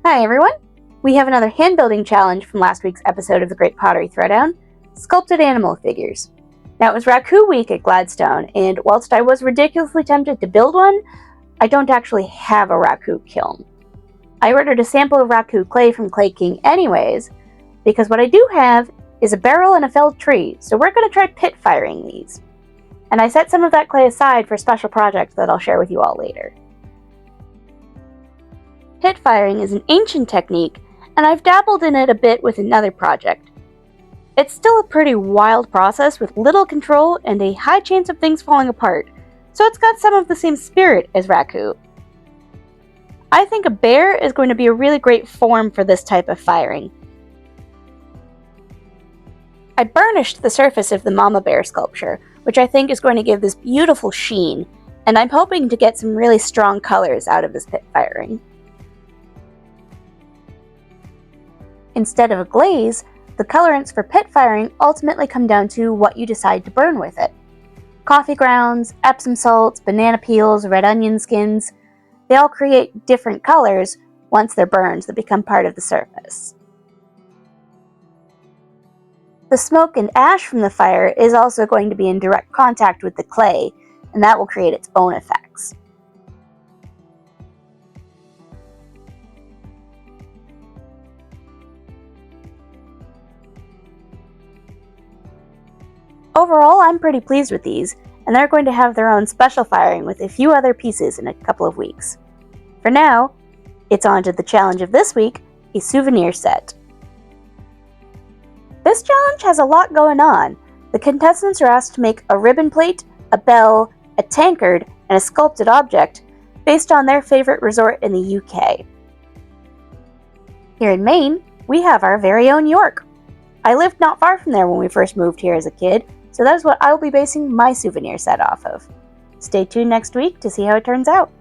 Hi everyone! We have another hand building challenge from last week's episode of the Great Pottery Throwdown, Sculpted Animal Figures. Now it was Raku week at Gladstone, and whilst I was ridiculously tempted to build one, I don't actually have a Raku kiln. I ordered a sample of Raku clay from Clay King anyways, because what I do have is a barrel and a felled tree, so we're going to try pit firing these. And I set some of that clay aside for a special project that I'll share with you all later. Pit firing is an ancient technique, and I've dabbled in it a bit with another project. It's still a pretty wild process with little control and a high chance of things falling apart, so it's got some of the same spirit as Raku. I think a bear is going to be a really great form for this type of firing. I burnished the surface of the mama bear sculpture, which I think is going to give this beautiful sheen, and I'm hoping to get some really strong colors out of this pit firing. Instead of a glaze, the colorants for pit firing ultimately come down to what you decide to burn with it. Coffee grounds, Epsom salts, banana peels, red onion skins, they all create different colors once they're burned that become part of the surface. The smoke and ash from the fire is also going to be in direct contact with the clay, and that will create its own effects. Overall, I'm pretty pleased with these, and they're going to have their own special firing with a few other pieces in a couple of weeks. For now, it's on to the challenge of this week, a souvenir set. This challenge has a lot going on. The contestants are asked to make a ribbon plate, a bell, a tankard, and a sculpted object based on their favorite resort in the UK. Here in Maine, we have our very own York. I lived not far from there when we first moved here as a kid, so that is what I will be basing my souvenir set off of. Stay tuned next week to see how it turns out.